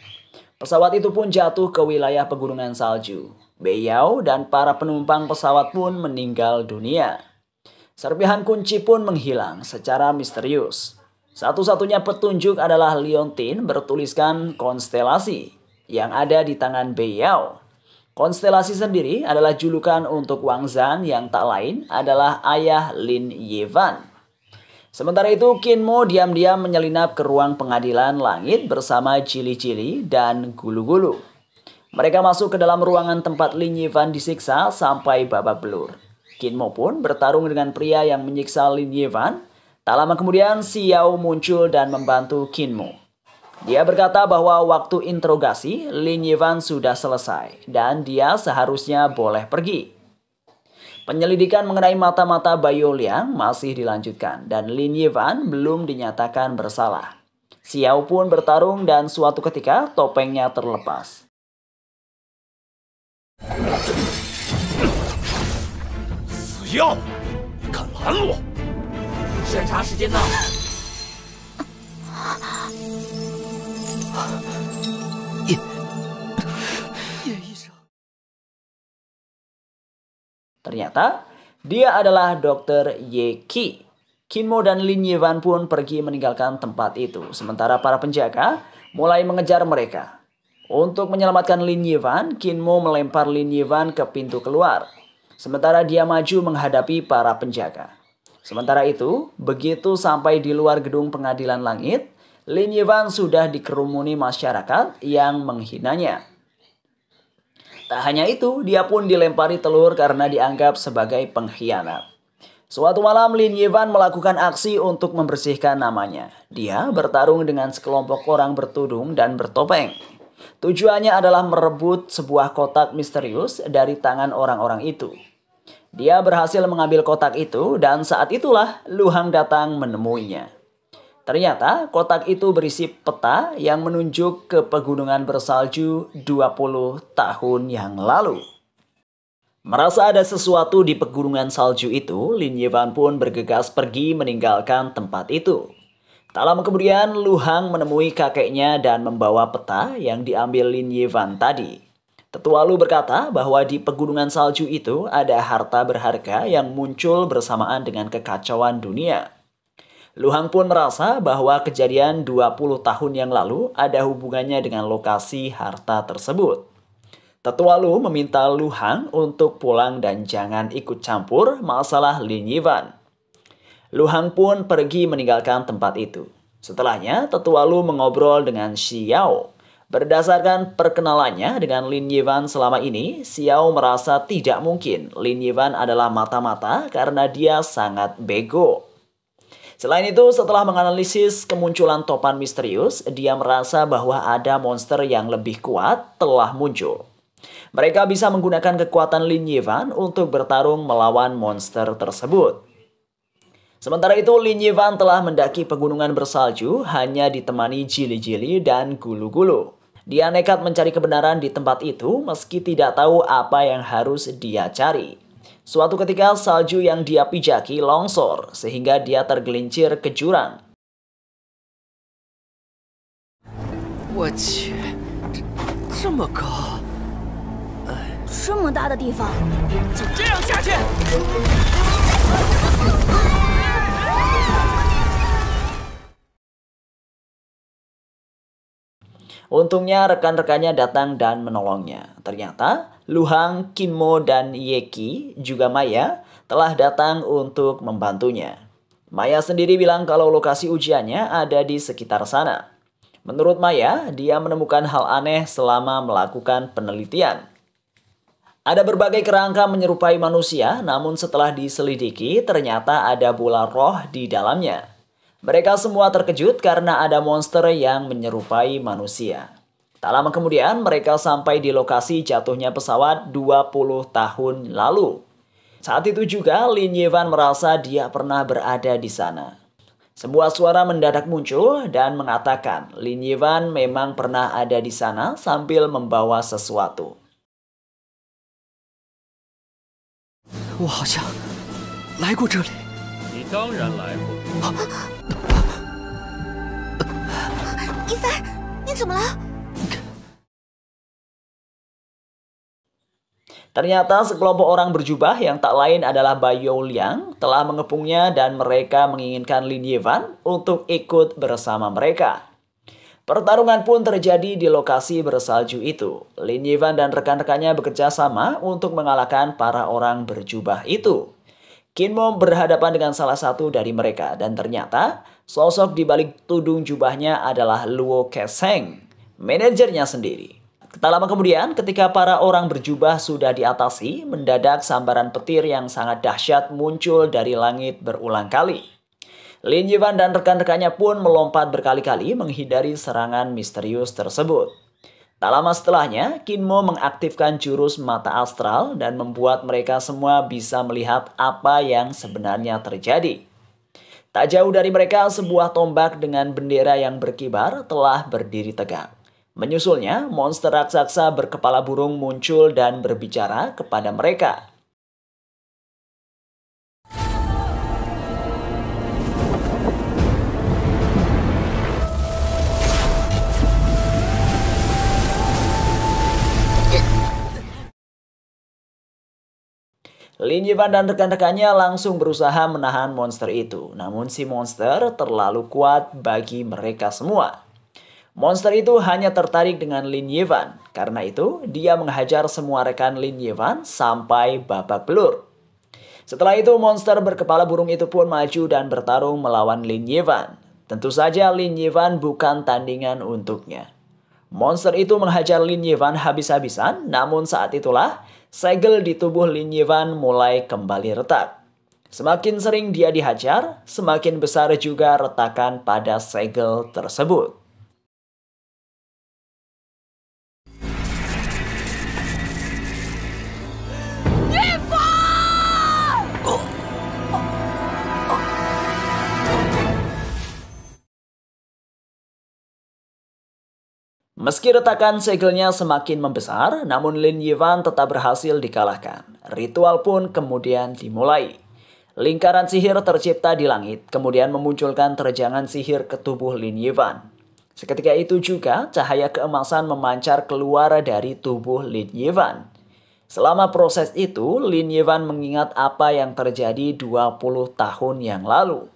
Pesawat itu pun jatuh ke wilayah pegunungan salju. Bei Yao dan para penumpang pesawat pun meninggal dunia. Serpihan kunci pun menghilang secara misterius. Satu-satunya petunjuk adalah liontin bertuliskan konstelasi yang ada di tangan Bei Yao. Konstelasi sendiri adalah julukan untuk Wang Zhan yang tak lain adalah ayah Lin Yivan. Sementara itu, Kim Mo diam-diam menyelinap ke ruang pengadilan langit bersama Cili-Cili dan Gulu-Gulu. Mereka masuk ke dalam ruangan tempat Lin Yivan disiksa sampai babak belur. Kim Mo pun bertarung dengan pria yang menyiksa Lin Yivan. Tak lama kemudian, Xiao muncul dan membantu Kim Mo. Dia berkata bahwa waktu interogasi Lin Yivan sudah selesai dan dia seharusnya boleh pergi. Penyelidikan mengenai mata-mata Baiyu Liang masih dilanjutkan dan Lin Yivan belum dinyatakan bersalah. Xiao pun bertarung dan suatu ketika topengnya terlepas. Xiao, 你敢拦我？审查时间到。 Ternyata, dia adalah Dr. Ye Qi. Kim Mo dan Lin Yivan pun pergi meninggalkan tempat itu, sementara para penjaga mulai mengejar mereka. Untuk menyelamatkan Lin Yivan, Kim Mo melempar Lin Yivan ke pintu keluar, sementara dia maju menghadapi para penjaga. Sementara itu, begitu sampai di luar gedung pengadilan langit, Lin Yivan sudah dikerumuni masyarakat yang menghinanya. Tak hanya itu, dia pun dilempari telur karena dianggap sebagai pengkhianat. Suatu malam, Lin Yivan melakukan aksi untuk membersihkan namanya. Dia bertarung dengan sekelompok orang bertudung dan bertopeng. Tujuannya adalah merebut sebuah kotak misterius dari tangan orang-orang itu. Dia berhasil mengambil kotak itu dan saat itulah Lu Hang datang menemuinya. Ternyata kotak itu berisi peta yang menunjuk ke pegunungan bersalju 20 tahun yang lalu. Merasa ada sesuatu di pegunungan salju itu, Lin Yivan pun bergegas pergi meninggalkan tempat itu. Tak lama kemudian, Lu Hang menemui kakeknya dan membawa peta yang diambil Lin Yivan tadi. Tetua Lu berkata bahwa di pegunungan salju itu ada harta berharga yang muncul bersamaan dengan kekacauan dunia. Lu Hang pun merasa bahwa kejadian 20 tahun yang lalu ada hubungannya dengan lokasi harta tersebut. Tetua Lu meminta Lu Hang untuk pulang dan jangan ikut campur masalah Lin Yivan. Lu Hang pun pergi meninggalkan tempat itu. Setelahnya, Tetua Lu mengobrol dengan Xiao. Berdasarkan perkenalannya dengan Lin Yivan selama ini, Xiao merasa tidak mungkin Lin Yivan adalah mata-mata karena dia sangat bego. Selain itu, setelah menganalisis kemunculan topan misterius, dia merasa bahwa ada monster yang lebih kuat telah muncul. Mereka bisa menggunakan kekuatan Lin Yivan untuk bertarung melawan monster tersebut. Sementara itu, Lin Yivan telah mendaki pegunungan bersalju hanya ditemani jili-jili dan gulu-gulu. Dia nekat mencari kebenaran di tempat itu meski tidak tahu apa yang harus dia cari. Suatu ketika salju yang dia pijaki longsor sehingga dia tergelincir ke jurang. 我去，这么高，这么大的地方，就这样下去？ Untungnya rekan-rekannya datang dan menolongnya. Ternyata Lu Hang, Qin Mo, dan Ye Qi, juga Maya, telah datang untuk membantunya. Maya sendiri bilang kalau lokasi ujiannya ada di sekitar sana. Menurut Maya, dia menemukan hal aneh selama melakukan penelitian. Ada berbagai kerangka menyerupai manusia, namun setelah diselidiki ternyata ada bola roh di dalamnya. Mereka semua terkejut karena ada monster yang menyerupai manusia. Tak lama kemudian mereka sampai di lokasi jatuhnya pesawat 20 tahun lalu. Saat itu juga Lin Yivan merasa dia pernah berada di sana. Sebuah suara mendadak muncul dan mengatakan Lin Yivan memang pernah ada di sana sambil membawa sesuatu. 我好像来过这里。你当然来过。 一帆，你怎么了？ Ternyata sekelompok orang berjubah yang tak lain adalah Bai Youliang telah mengepungnya dan mereka menginginkan Lin Yivan untuk ikut bersama mereka. Pertarungan pun terjadi di lokasi bersalju itu. Lin Yivan dan rekan-rekannya bekerja sama untuk mengalahkan para orang berjubah itu. Qin Mo berhadapan dengan salah satu dari mereka dan ternyata sosok di balik tudung jubahnya adalah Luo Keseng, manajernya sendiri. Tak lama kemudian, ketika para orang berjubah sudah diatasi, mendadak sambaran petir yang sangat dahsyat muncul dari langit berulang kali. Lin Yivan dan rekan-rekannya pun melompat berkali-kali menghindari serangan misterius tersebut. Tak lama setelahnya, Qin Mo mengaktifkan jurus mata astral dan membuat mereka semua bisa melihat apa yang sebenarnya terjadi. Tak jauh dari mereka, sebuah tombak dengan bendera yang berkibar telah berdiri tegak. Menyusulnya, monster raksasa berkepala burung muncul dan berbicara kepada mereka. Lin Yivan dan rekan-rekannya langsung berusaha menahan monster itu. Namun si monster terlalu kuat bagi mereka semua. Monster itu hanya tertarik dengan Lin Yivan. Karena itu, dia menghajar semua rekan Lin Yivan sampai babak belur. Setelah itu, monster berkepala burung itu pun maju dan bertarung melawan Lin Yivan. Tentu saja Lin Yivan bukan tandingan untuknya. Monster itu menghajar Lin Yivan habis-habisan, namun saat itulah segel di tubuh Lin Yivan mulai kembali retak. Semakin sering dia dihajar, semakin besar juga retakan pada segel tersebut. Meski retakan segelnya semakin membesar, namun Lin Yivan tetap berhasil dikalahkan. Ritual pun kemudian dimulai. Lingkaran sihir tercipta di langit, kemudian memunculkan terjangan sihir ke tubuh Lin Yivan. Seketika itu juga, cahaya keemasan memancar keluar dari tubuh Lin Yivan. Selama proses itu, Lin Yivan mengingat apa yang terjadi 20 tahun yang lalu.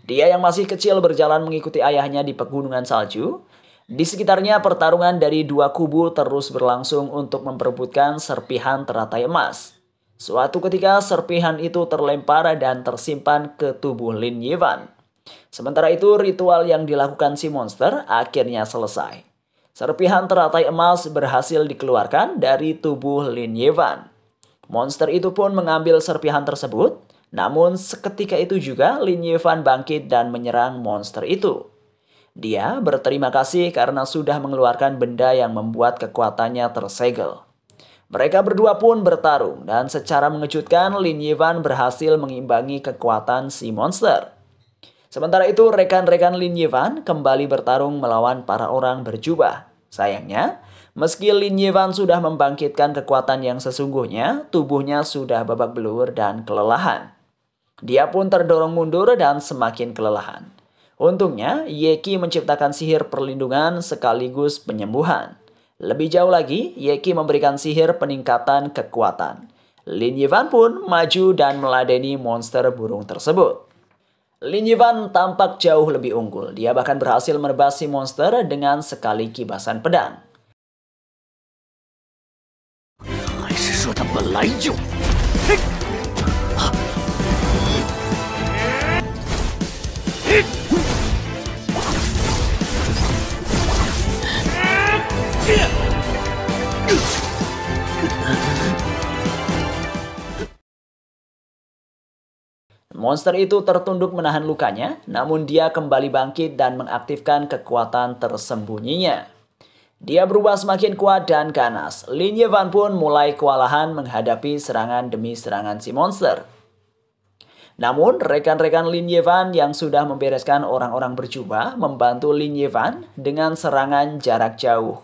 Dia yang masih kecil berjalan mengikuti ayahnya di pegunungan salju. Di sekitarnya pertarungan dari dua kubu terus berlangsung untuk memperebutkan serpihan teratai emas. Suatu ketika serpihan itu terlempar dan tersimpan ke tubuh Lin Yivan. Sementara itu ritual yang dilakukan si monster akhirnya selesai. Serpihan teratai emas berhasil dikeluarkan dari tubuh Lin Yivan. Monster itu pun mengambil serpihan tersebut, namun seketika itu juga Lin Yivan bangkit dan menyerang monster itu. Dia berterima kasih karena sudah mengeluarkan benda yang membuat kekuatannya tersegel. Mereka berdua pun bertarung dan secara mengejutkan Lin Yivan berhasil mengimbangi kekuatan si monster. Sementara itu rekan-rekan Lin Yivan kembali bertarung melawan para orang berjubah. Sayangnya, meski Lin Yivan sudah membangkitkan kekuatan yang sesungguhnya, tubuhnya sudah babak belur dan kelelahan. Dia pun terdorong mundur dan semakin kelelahan. Untungnya, Ye Qi menciptakan sihir perlindungan sekaligus penyembuhan. Lebih jauh lagi, Ye Qi memberikan sihir peningkatan kekuatan. Lin Yivan pun maju dan meladeni monster burung tersebut. Lin Yivan tampak jauh lebih unggul. Dia bahkan berhasil menebas si monster dengan sekali kibasan pedang. 还是说他本来就…… Monster itu tertunduk menahan lukanya, namun dia kembali bangkit dan mengaktifkan kekuatan tersembunyinya. Dia berubah semakin kuat dan ganas. Lin Yivan pun mulai kewalahan menghadapi serangan demi serangan si monster. Namun, rekan-rekan Lin Yivan yang sudah membereskan orang-orang berjubah membantu Lin Yivan dengan serangan jarak jauh.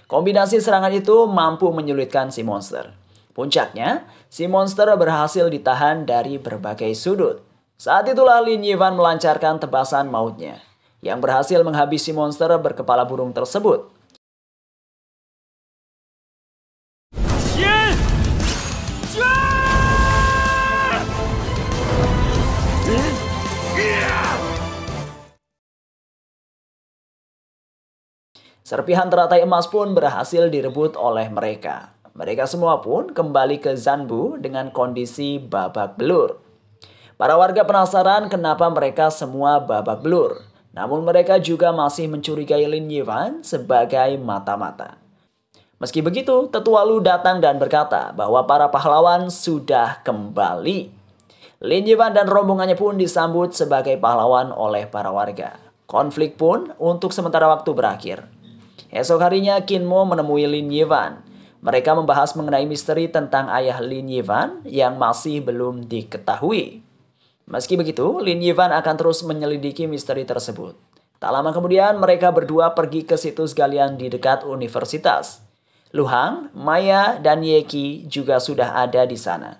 Kombinasi serangan itu mampu menyulitkan si monster. Puncaknya, si monster berhasil ditahan dari berbagai sudut. Saat itulah Lin Yivan melancarkan tebasan mautnya, yang berhasil menghabisi monster berkepala burung tersebut. Serpihan teratai emas pun berhasil direbut oleh mereka. Mereka semua pun kembali ke Zanbu dengan kondisi babak belur. Para warga penasaran kenapa mereka semua babak belur. Namun mereka juga masih mencurigai Lin Yivan sebagai mata-mata. Meski begitu, Tetua Lu datang dan berkata bahwa para pahlawan sudah kembali. Lin Yivan dan rombongannya pun disambut sebagai pahlawan oleh para warga. Konflik pun untuk sementara waktu berakhir. Esok harinya Qin Mo menemui Lin Yivan. Mereka membahas mengenai misteri tentang ayah Lin Yivan yang masih belum diketahui. Meski begitu, Lin Yivan akan terus menyelidiki misteri tersebut. Tak lama kemudian, mereka berdua pergi ke situs galian di dekat universitas. Lu Hang, Maya, dan Ye Qi juga sudah ada di sana.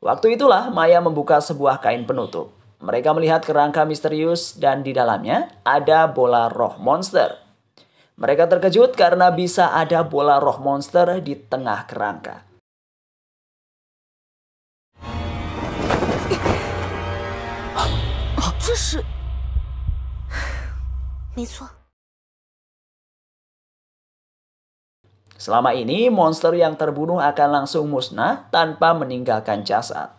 Waktu itulah Maya membuka sebuah kain penutup. Mereka melihat kerangka misterius dan di dalamnya ada bola roh monster. Mereka terkejut karena bisa ada bola roh monster di tengah kerangka. Selama ini, monster yang terbunuh akan langsung musnah tanpa meninggalkan jasad.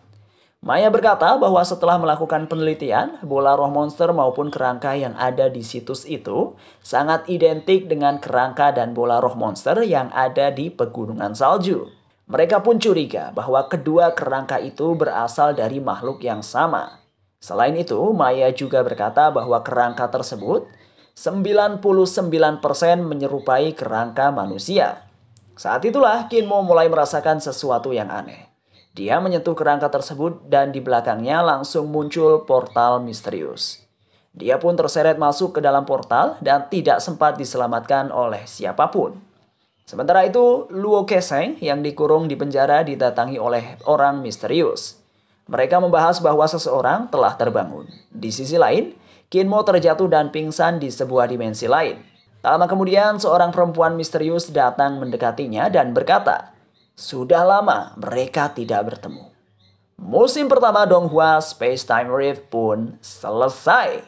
Maya berkata bahwa setelah melakukan penelitian, bola roh monster maupun kerangka yang ada di situs itu sangat identik dengan kerangka dan bola roh monster yang ada di pegunungan salju. Mereka pun curiga bahwa kedua kerangka itu berasal dari makhluk yang sama. Selain itu, Maya juga berkata bahwa kerangka tersebut 99% menyerupai kerangka manusia. Saat itulah Qin Mo mulai merasakan sesuatu yang aneh. Dia menyentuh kerangka tersebut dan di belakangnya langsung muncul portal misterius. Dia pun terseret masuk ke dalam portal dan tidak sempat diselamatkan oleh siapapun. Sementara itu, Luo Keseng yang dikurung di penjara didatangi oleh orang misterius. Mereka membahas bahwa seseorang telah terbangun. Di sisi lain, Qin Mo terjatuh dan pingsan di sebuah dimensi lain. Tak lama kemudian, seorang perempuan misterius datang mendekatinya dan berkata, sudah lama mereka tidak bertemu. Musim pertama Donghua Space Time Rift pun selesai.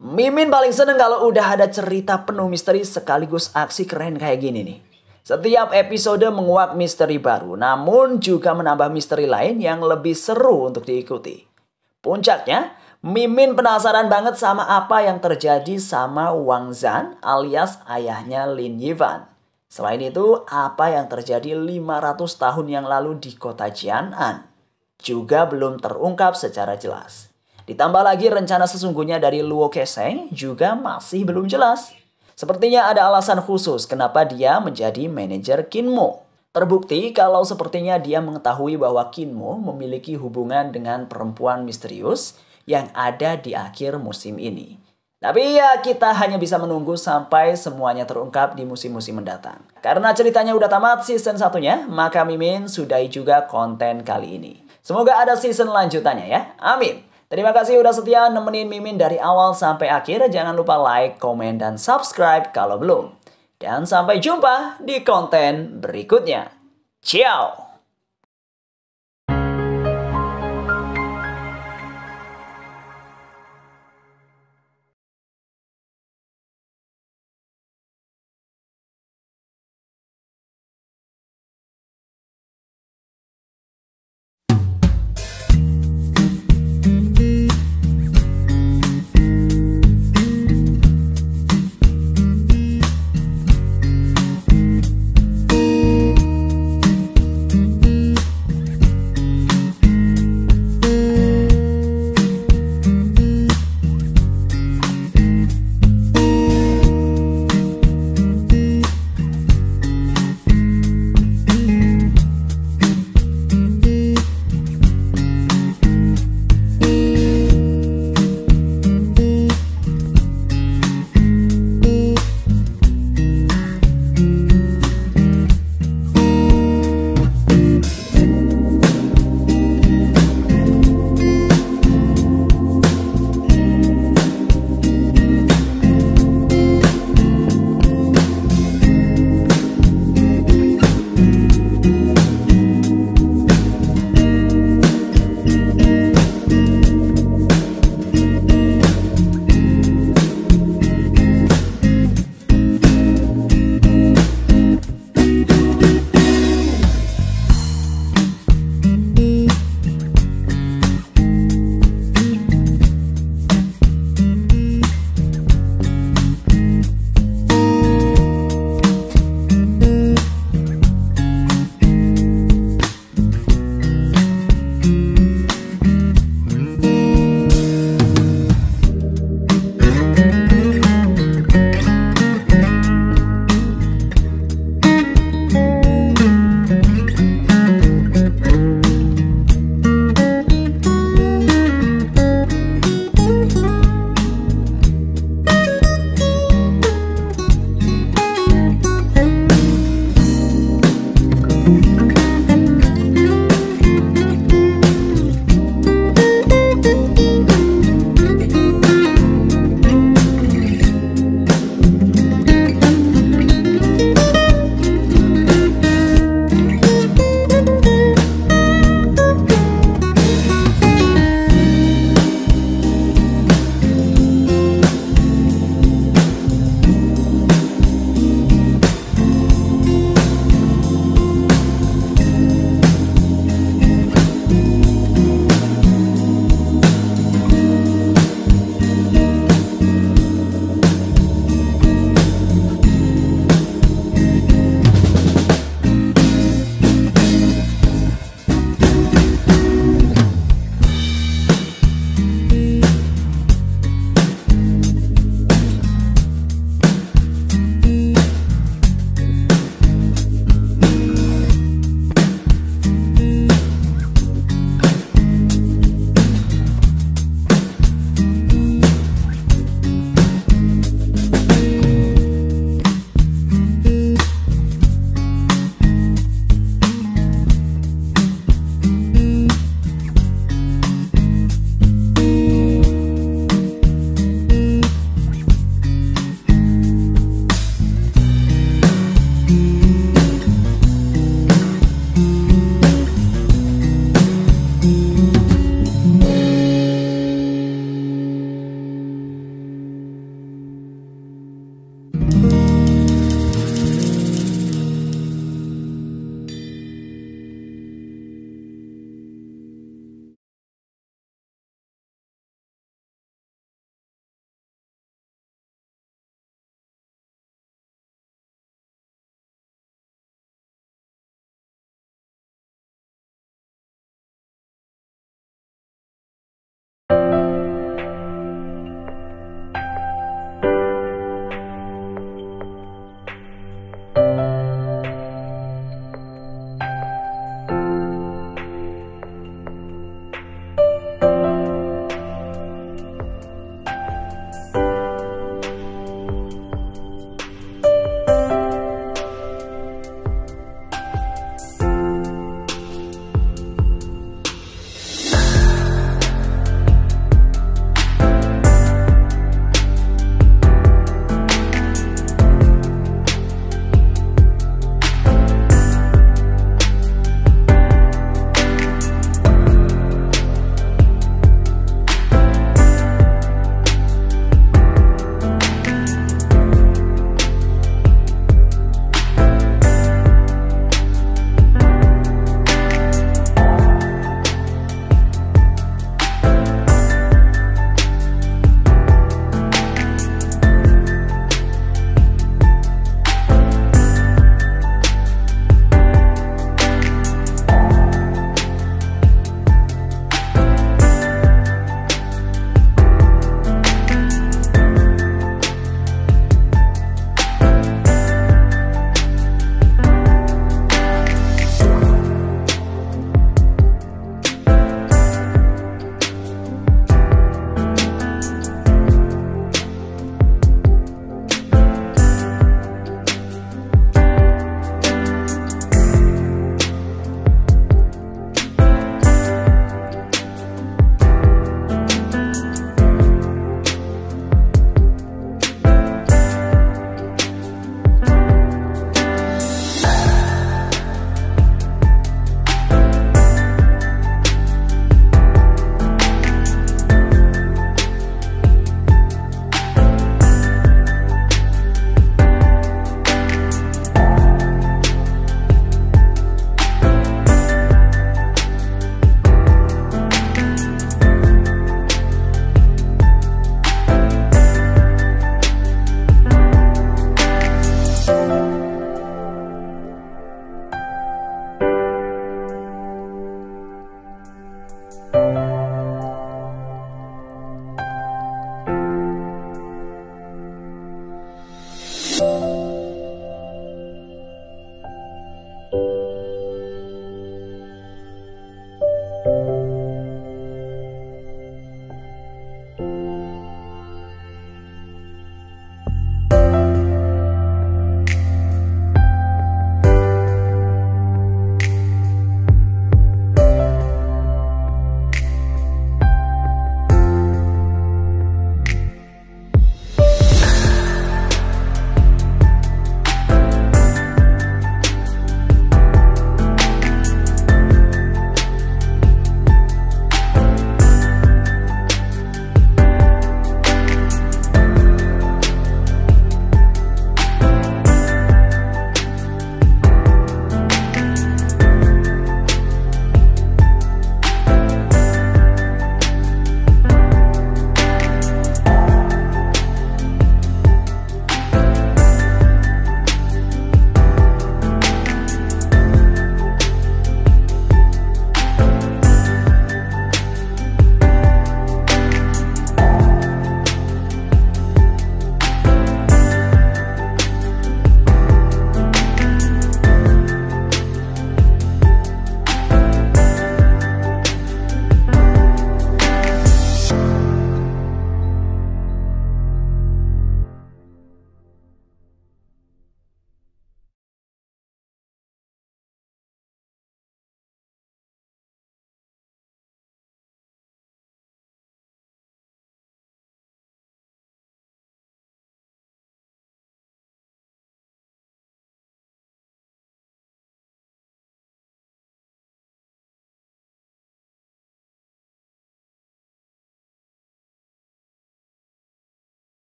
Mimin paling seneng kalau udah ada cerita penuh misteri sekaligus aksi keren kayak gini nih. Setiap episode menguak misteri baru, namun juga menambah misteri lain yang lebih seru untuk diikuti. Puncaknya, Mimin penasaran banget sama apa yang terjadi sama Wang Zhan alias ayahnya Lin Yivan. Selain itu, apa yang terjadi 500 tahun yang lalu di kota Jianan juga belum terungkap secara jelas. Ditambah lagi rencana sesungguhnya dari Luo Kesheng juga masih belum jelas. Sepertinya ada alasan khusus kenapa dia menjadi manajer Kinmo. Terbukti kalau sepertinya dia mengetahui bahwa Kinmo memiliki hubungan dengan perempuan misterius yang ada di akhir musim ini. Tapi ya kita hanya bisa menunggu sampai semuanya terungkap di musim-musim mendatang. Karena ceritanya udah tamat season satunya, maka Mimin sudahi juga konten kali ini. Semoga ada season lanjutannya ya. Amin. Terima kasih udah setia nemenin Mimin dari awal sampai akhir. Jangan lupa like, komen, dan subscribe kalau belum. Dan sampai jumpa di konten berikutnya. Ciao!